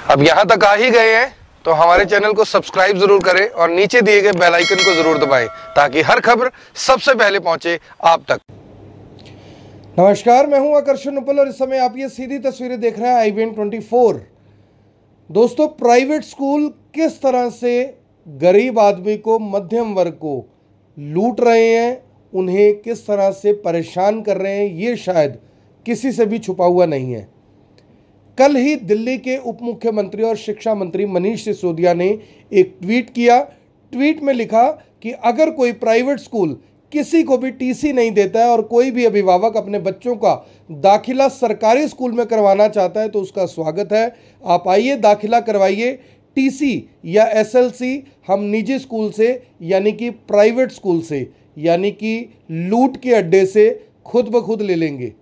अब यहाँ तक आ ही गए हैं तो हमारे चैनल को सब्सक्राइब जरूर करें और नीचे दिए गए बेल आइकन को जरूर दबाएं ताकि हर खबर सबसे पहले पहुंचे आप तक। नमस्कार, मैं हूं आकर्षण उपल और इस समय आप ये सीधी तस्वीरें देख रहे हैं IBN24। दोस्तों, प्राइवेट स्कूल किस तरह से गरीब आदमी को, मध्यम वर्ग को लूट रहे हैं, उन्हें किस तरह से परेशान कर रहे हैं, ये शायद किसी से भी छुपा हुआ नहीं है। कल ही दिल्ली के उप मुख्यमंत्री और शिक्षा मंत्री मनीष सिसोदिया ने एक ट्वीट किया। ट्वीट में लिखा कि अगर कोई प्राइवेट स्कूल किसी को भी टीसी नहीं देता है और कोई भी अभिभावक अपने बच्चों का दाखिला सरकारी स्कूल में करवाना चाहता है तो उसका स्वागत है। आप आइए, दाखिला करवाइए। टीसी या एसएलसी हम निजी स्कूल से यानी कि प्राइवेट स्कूल से यानी कि लूट के अड्डे से खुद ब खुद ले लेंगे।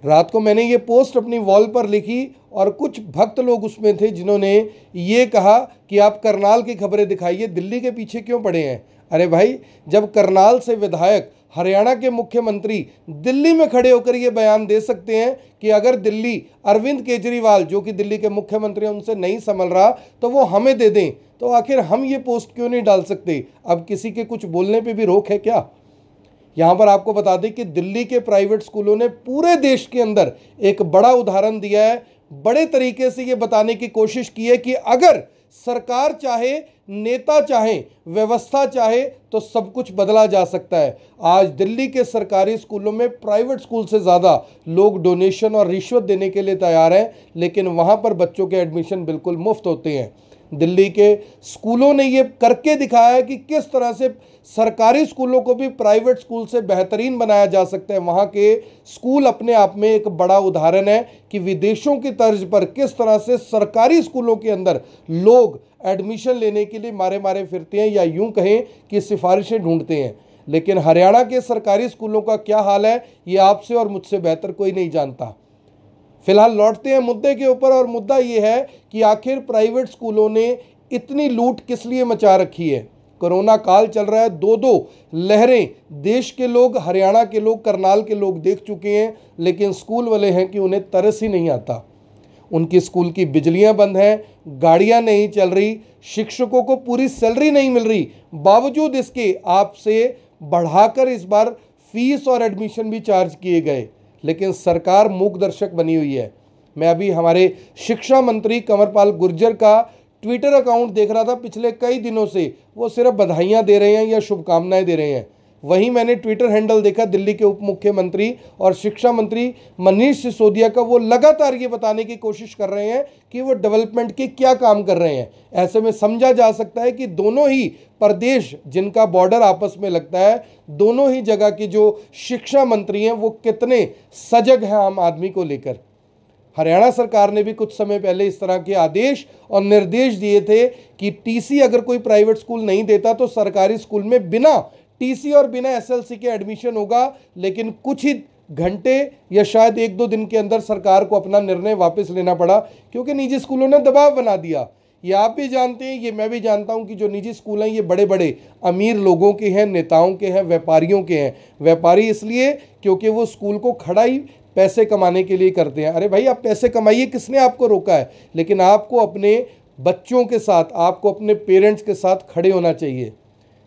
रात को मैंने ये पोस्ट अपनी वॉल पर लिखी और कुछ भक्त लोग उसमें थे जिन्होंने ये कहा कि आप करनाल की खबरें दिखाइए, दिल्ली के पीछे क्यों पड़े हैं। अरे भाई, जब करनाल से विधायक, हरियाणा के मुख्यमंत्री दिल्ली में खड़े होकर ये बयान दे सकते हैं कि अगर दिल्ली अरविंद केजरीवाल जो कि दिल्ली के मुख्यमंत्री उनसे नहीं संभल रहा तो वो हमें दे दें, तो आखिर हम ये पोस्ट क्यों नहीं डाल सकते। अब किसी के कुछ बोलने पे भी रोक है क्या। यहाँ पर आपको बता दें कि दिल्ली के प्राइवेट स्कूलों ने पूरे देश के अंदर एक बड़ा उदाहरण दिया है। बड़े तरीके से ये बताने की कोशिश की है कि अगर सरकार चाहे, नेता चाहे, व्यवस्था चाहे तो सब कुछ बदला जा सकता है। आज दिल्ली के सरकारी स्कूलों में प्राइवेट स्कूल से ज़्यादा लोग डोनेशन और रिश्वत देने के लिए तैयार हैं, लेकिन वहाँ पर बच्चों के एडमिशन बिल्कुल मुफ्त होते हैं। दिल्ली के स्कूलों ने ये करके दिखाया है कि किस तरह से सरकारी स्कूलों को भी प्राइवेट स्कूल से बेहतरीन बनाया जा सकता है। वहाँ के स्कूल अपने आप में एक बड़ा उदाहरण है कि विदेशों की तर्ज पर किस तरह से सरकारी स्कूलों के अंदर लोग एडमिशन लेने के लिए मारे मारे फिरते हैं, या यूं कहें कि सिफारिशें ढूंढते हैं। लेकिन हरियाणा के सरकारी स्कूलों का क्या हाल है ये आपसे और मुझसे बेहतर कोई नहीं जानता। फिलहाल लौटते हैं मुद्दे के ऊपर, और मुद्दा ये है कि आखिर प्राइवेट स्कूलों ने इतनी लूट किस लिए मचा रखी है। कोरोना काल चल रहा है, दो लहरें देश के लोग, हरियाणा के लोग, करनाल के लोग देख चुके हैं, लेकिन स्कूल वाले हैं कि उन्हें तरस ही नहीं आता। उनकी स्कूल की बिजलियां बंद हैं, गाड़ियां नहीं चल रही, शिक्षकों को पूरी सैलरी नहीं मिल रही। बावजूद इसके आपसे बढ़ाकर इस बार फीस और एडमिशन भी चार्ज किए गए, लेकिन सरकार मूक दर्शक बनी हुई है। मैं अभी हमारे शिक्षा मंत्री कंवरपाल गुर्जर का ट्विटर अकाउंट देख रहा था। पिछले कई दिनों से वो सिर्फ बधाइयां दे रहे हैं या शुभकामनाएं दे रहे हैं। वहीं मैंने ट्विटर हैंडल देखा दिल्ली के उप मुख्यमंत्री और शिक्षा मंत्री मनीष सिसोदिया का। वो लगातार ये बताने की कोशिश कर रहे हैं कि वो डेवलपमेंट के क्या काम कर रहे हैं। ऐसे में समझा जा सकता है कि दोनों ही प्रदेश जिनका बॉर्डर आपस में लगता है, दोनों ही जगह की जो शिक्षा मंत्री हैं वो कितने सजग हैं आम आदमी को लेकर। हरियाणा सरकार ने भी कुछ समय पहले इस तरह के आदेश और निर्देश दिए थे कि टीसी अगर कोई प्राइवेट स्कूल नहीं देता तो सरकारी स्कूल में बिना टीसी और बिना एसएलसी के एडमिशन होगा। लेकिन कुछ ही घंटे या शायद 1-2 दिन के अंदर सरकार को अपना निर्णय वापस लेना पड़ा, क्योंकि निजी स्कूलों ने दबाव बना दिया। ये आप भी जानते हैं, ये मैं भी जानता हूं कि जो निजी स्कूल हैं ये बड़े बड़े अमीर लोगों के हैं, नेताओं के हैं, व्यापारियों के हैं। व्यापारी इसलिए क्योंकि वो स्कूल को खड़ा ही पैसे कमाने के लिए करते हैं। अरे भाई, आप पैसे कमाइए, किसने आपको रोका है, लेकिन आपको अपने बच्चों के साथ, आपको अपने पेरेंट्स के साथ खड़े होना चाहिए।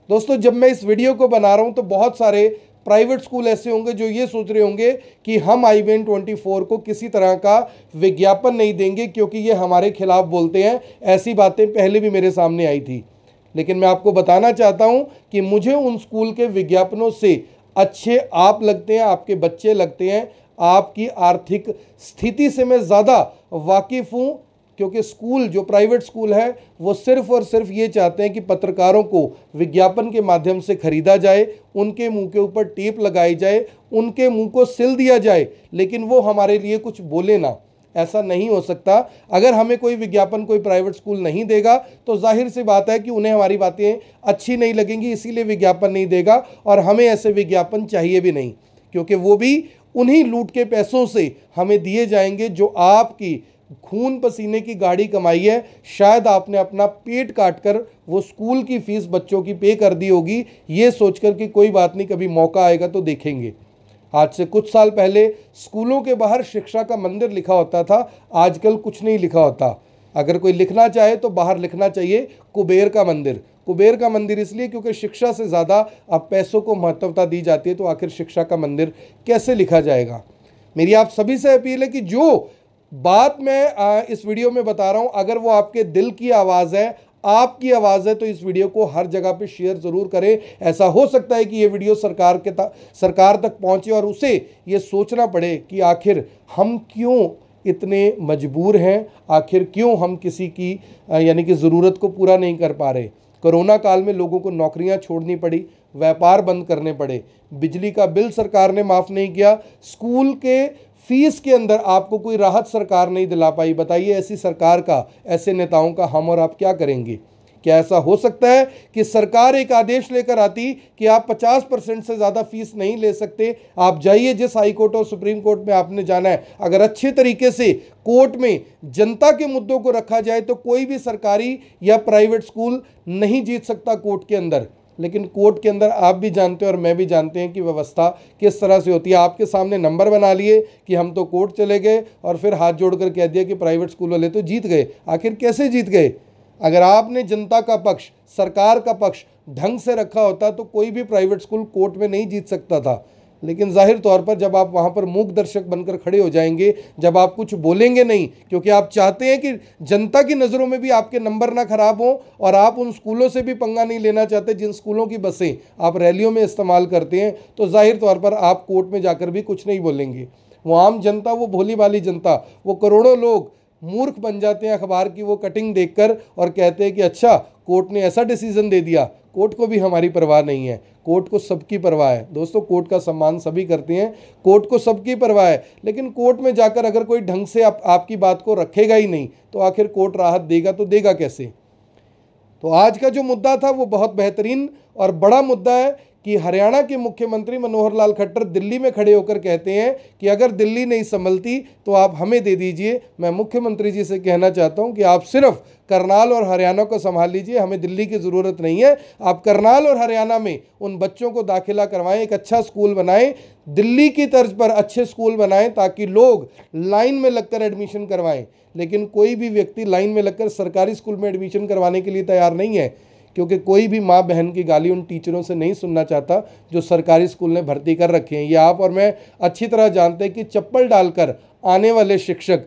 दोस्तों, जब मैं इस वीडियो को बना रहा हूं तो बहुत सारे प्राइवेट स्कूल ऐसे होंगे जो ये सोच रहे होंगे कि हम IBN24 को किसी तरह का विज्ञापन नहीं देंगे क्योंकि ये हमारे खिलाफ बोलते हैं। ऐसी बातें पहले भी मेरे सामने आई थी, लेकिन मैं आपको बताना चाहता हूं कि मुझे उन स्कूल के विज्ञापनों से अच्छे आप लगते हैं, आपके बच्चे लगते हैं, आपकी आर्थिक स्थिति से मैं ज़्यादा वाकिफ़ हूँ। क्योंकि स्कूल, जो प्राइवेट स्कूल है, वो सिर्फ और सिर्फ ये चाहते हैं कि पत्रकारों को विज्ञापन के माध्यम से खरीदा जाए, उनके मुंह के ऊपर टेप लगाई जाए, उनके मुंह को सिल दिया जाए, लेकिन वो हमारे लिए कुछ बोले ना। ऐसा नहीं हो सकता। अगर हमें कोई विज्ञापन कोई प्राइवेट स्कूल नहीं देगा तो जाहिर सी बात है कि उन्हें हमारी बातें अच्छी नहीं लगेंगी, इसीलिए विज्ञापन नहीं देगा। और हमें ऐसे विज्ञापन चाहिए भी नहीं, क्योंकि वो भी उन्हीं लूट के पैसों से हमें दिए जाएंगे जो आपकी खून पसीने की गाड़ी कमाई है। शायद आपने अपना पेट काटकर वो स्कूल की फीस बच्चों की पे कर दी होगी, ये सोचकर कि कोई बात नहीं, कभी मौका आएगा तो देखेंगे। आज से कुछ साल पहले स्कूलों के बाहर शिक्षा का मंदिर लिखा होता था, आजकल कुछ नहीं लिखा होता। अगर कोई लिखना चाहे तो बाहर लिखना चाहिए कुबेर का मंदिर। कुबेर का मंदिर इसलिए क्योंकि शिक्षा से ज़्यादा अब पैसों को महत्वता दी जाती है, तो आखिर शिक्षा का मंदिर कैसे लिखा जाएगा। मेरी आप सभी से अपील है कि जो बात मैं इस वीडियो में बता रहा हूं, अगर वो आपके दिल की आवाज़ है, आपकी आवाज़ है, तो इस वीडियो को हर जगह पे शेयर ज़रूर करें। ऐसा हो सकता है कि ये वीडियो सरकार तक पहुंचे और उसे ये सोचना पड़े कि आखिर हम क्यों इतने मजबूर हैं, आखिर क्यों हम किसी की यानी कि ज़रूरत को पूरा नहीं कर पा रहे। कोरोना काल में लोगों को नौकरियां छोड़नी पड़ी, व्यापार बंद करने पड़े, बिजली का बिल सरकार ने माफ़ नहीं किया, स्कूल के फीस के अंदर आपको कोई राहत सरकार नहीं दिला पाई। बताइए ऐसी सरकार का, ऐसे नेताओं का हम और आप क्या करेंगे। क्या ऐसा हो सकता है कि सरकार एक आदेश लेकर आती कि आप 50% से ज़्यादा फीस नहीं ले सकते, आप जाइए जिस हाई कोर्ट और सुप्रीम कोर्ट में आपने जाना है, अगर अच्छे तरीके से कोर्ट में जनता के मुद्दों को रखा जाए तो कोई भी सरकारी या प्राइवेट स्कूल नहीं जीत सकता कोर्ट के अंदर। लेकिन कोर्ट के अंदर आप भी जानते हैं और मैं भी जानते हैं कि व्यवस्था किस तरह से होती है। आपके सामने नंबर बना लिए कि हम तो कोर्ट चले गए और फिर हाथ जोड़कर कह दिया कि प्राइवेट स्कूल वाले तो जीत गए। आखिर कैसे जीत गए? अगर आपने जनता का पक्ष, सरकार का पक्ष ढंग से रखा होता तो कोई भी प्राइवेट स्कूल कोर्ट में नहीं जीत सकता था। लेकिन जाहिर तौर पर जब आप वहाँ पर मूक दर्शक बनकर खड़े हो जाएंगे, जब आप कुछ बोलेंगे नहीं क्योंकि आप चाहते हैं कि जनता की नज़रों में भी आपके नंबर ना खराब हो, और आप उन स्कूलों से भी पंगा नहीं लेना चाहते जिन स्कूलों की बसें आप रैलियों में इस्तेमाल करते हैं, तो जाहिर तौर पर आप कोर्ट में जाकर भी कुछ नहीं बोलेंगे। वो आम जनता, वो भोली भाली जनता, वो करोड़ों लोग मूर्ख बन जाते हैं अखबार की वो कटिंग देखकर और कहते हैं कि अच्छा कोर्ट ने ऐसा डिसीजन दे दिया। कोर्ट को भी हमारी परवाह नहीं है, कोर्ट को सबकी परवाह है। दोस्तों, कोर्ट का सम्मान सभी करते हैं, कोर्ट को सबकी परवाह है, लेकिन कोर्ट में जाकर अगर कोई ढंग से आपकी बात को रखेगा ही नहीं तो आखिर कोर्ट राहत देगा तो देगा कैसे। तो आज का जो मुद्दा था वो बहुत बेहतरीन और बड़ा मुद्दा है कि हरियाणा के मुख्यमंत्री मनोहर लाल खट्टर दिल्ली में खड़े होकर कहते हैं कि अगर दिल्ली नहीं संभलती तो आप हमें दे दीजिए। मैं मुख्यमंत्री जी से कहना चाहता हूं कि आप सिर्फ करनाल और हरियाणा को संभाल लीजिए, हमें दिल्ली की ज़रूरत नहीं है। आप करनाल और हरियाणा में उन बच्चों को दाखिला करवाएं, एक अच्छा स्कूल बनाएं, दिल्ली की तर्ज पर अच्छे स्कूल बनाएं ताकि लोग लाइन में लगकर एडमिशन करवाएं। लेकिन कोई भी व्यक्ति लाइन में लगकर सरकारी स्कूल में एडमिशन करवाने के लिए तैयार नहीं है, क्योंकि कोई भी माँ बहन की गाली उन टीचरों से नहीं सुनना चाहता जो सरकारी स्कूल में भर्ती कर रखे हैं। ये आप और मैं अच्छी तरह जानते हैं कि चप्पल डालकर आने वाले शिक्षक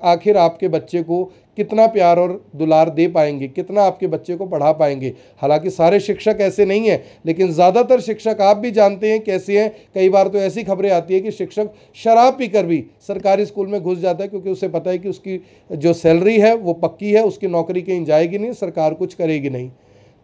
आखिर आपके बच्चे को कितना प्यार और दुलार दे पाएंगे, कितना आपके बच्चे को पढ़ा पाएंगे। हालांकि सारे शिक्षक ऐसे नहीं हैं, लेकिन ज़्यादातर शिक्षक आप भी जानते हैं कैसे हैं। कई बार तो ऐसी खबरें आती है कि शिक्षक शराब पीकर भी सरकारी स्कूल में घुस जाता है, क्योंकि उसे पता है कि उसकी जो सैलरी है वो पक्की है, उसकी नौकरी कहीं जाएगी नहीं, सरकार कुछ करेगी नहीं।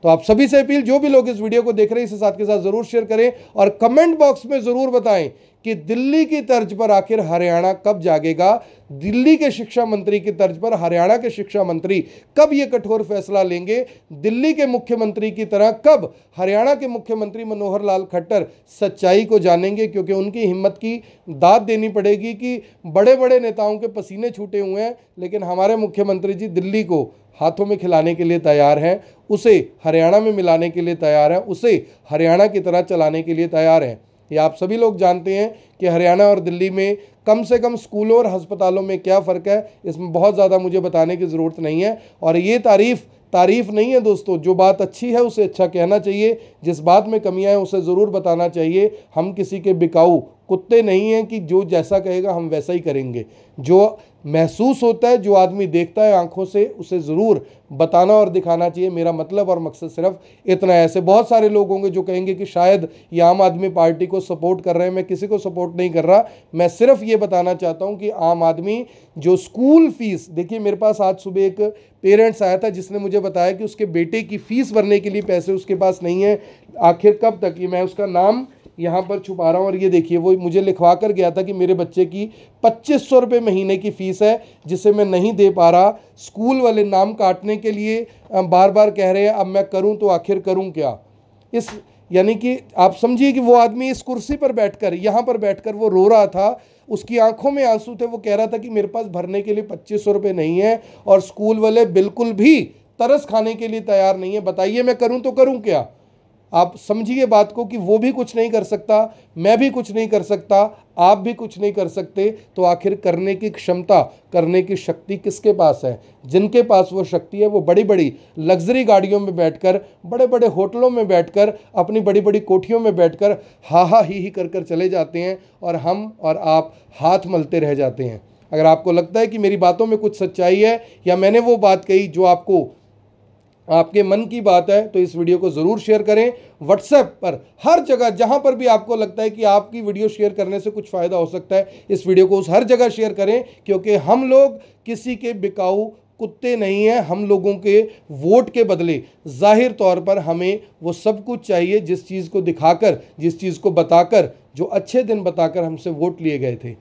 तो आप सभी से अपील, जो भी लोग इस वीडियो को देख रहे हैं इसे साथ के साथ जरूर शेयर करें और कमेंट बॉक्स में जरूर बताएं कि दिल्ली की तर्ज पर आखिर हरियाणा कब जागेगा। दिल्ली के शिक्षा मंत्री की तर्ज पर हरियाणा के शिक्षा मंत्री कब ये कठोर फैसला लेंगे। दिल्ली के मुख्यमंत्री की तरह कब हरियाणा के मुख्यमंत्री मनोहर लाल खट्टर सच्चाई को जानेंगे, क्योंकि उनकी हिम्मत की दाद देनी पड़ेगी कि बड़े बड़े नेताओं के पसीने छूटे हुए हैं, लेकिन हमारे मुख्यमंत्री जी दिल्ली को हाथों में खिलाने के लिए तैयार हैं, उसे हरियाणा में मिलाने के लिए तैयार हैं, उसे हरियाणा की तरह चलाने के लिए तैयार हैं। ये आप सभी लोग जानते हैं कि हरियाणा और दिल्ली में कम से कम स्कूलों और अस्पतालों में क्या फ़र्क है, इसमें बहुत ज़्यादा मुझे बताने की ज़रूरत नहीं है। और ये तारीफ़ नहीं है दोस्तों, जो बात अच्छी है उसे अच्छा कहना चाहिए, जिस बात में कमियां हैं उसे ज़रूर बताना चाहिए। हम किसी के बिकाऊ कुत्ते नहीं हैं कि जो जैसा कहेगा हम वैसा ही करेंगे। जो महसूस होता है, जो आदमी देखता है आंखों से, उसे ज़रूर बताना और दिखाना चाहिए। मेरा मतलब और मकसद सिर्फ इतना है। ऐसे बहुत सारे लोग होंगे जो कहेंगे कि शायद ये आम आदमी पार्टी को सपोर्ट कर रहे हैं। मैं किसी को सपोर्ट नहीं कर रहा, मैं सिर्फ ये बताना चाहता हूँ कि आम आदमी जो स्कूल फीस, देखिए मेरे पास आज सुबह एक पेरेंट्स आया था जिसने मुझे बताया कि उसके बेटे की फ़ीस भरने के लिए पैसे उसके पास नहीं है। आखिर कब तक, ये मैं उसका नाम यहाँ पर छुपा रहा हूँ और ये देखिए वो मुझे लिखवा कर गया था कि मेरे बच्चे की 2500 रुपये महीने की फ़ीस है जिसे मैं नहीं दे पा रहा। स्कूल वाले नाम काटने के लिए बार बार कह रहे हैं, अब मैं करूँ तो आखिर करूँ क्या। इस यानी कि आप समझिए कि वो आदमी इस कुर्सी पर बैठकर, यहाँ पर बैठकर वो रो रहा था, उसकी आंखों में आंसू थे। वो कह रहा था कि मेरे पास भरने के लिए 2500 रुपये नहीं है और स्कूल वाले बिल्कुल भी तरस खाने के लिए तैयार नहीं है। बताइए मैं करूँ तो करूँ क्या। आप समझिए बात को कि वो भी कुछ नहीं कर सकता, मैं भी कुछ नहीं कर सकता, आप भी कुछ नहीं कर सकते, तो आखिर करने की क्षमता, करने की शक्ति किसके पास है? जिनके पास वो शक्ति है वो बड़ी बड़ी लग्जरी गाड़ियों में बैठकर, बड़े बड़े होटलों में बैठकर, अपनी बड़ी बड़ी कोठियों में बैठकर हा हा ही कर चले जाते हैं, और हम और आप हाथ मलते रह जाते हैं। अगर आपको लगता है कि मेरी बातों में कुछ सच्चाई है, या मैंने वो बात कही जो आपको आपके मन की बात है, तो इस वीडियो को ज़रूर शेयर करें। व्हाट्सएप पर, हर जगह जहां पर भी आपको लगता है कि आपकी वीडियो शेयर करने से कुछ फ़ायदा हो सकता है, इस वीडियो को उस हर जगह शेयर करें, क्योंकि हम लोग किसी के बिकाऊ कुत्ते नहीं हैं। हम लोगों के वोट के बदले जाहिर तौर पर हमें वो सब कुछ चाहिए जिस चीज़ को दिखाकर, जिस चीज़ को बताकर, जो अच्छे दिन बताकर हमसे वोट लिए गए थे।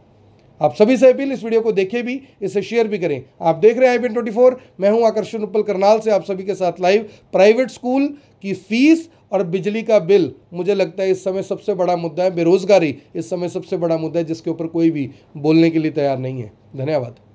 आप सभी से अपील, इस वीडियो को देखें भी, इसे शेयर भी करें। आप देख रहे हैं IBN24, मैं हूं आकर्षण उपल करनाल से, आप सभी के साथ लाइव। प्राइवेट स्कूल की फीस और बिजली का बिल, मुझे लगता है इस समय सबसे बड़ा मुद्दा है। बेरोजगारी इस समय सबसे बड़ा मुद्दा है, जिसके ऊपर कोई भी बोलने के लिए तैयार नहीं है। धन्यवाद।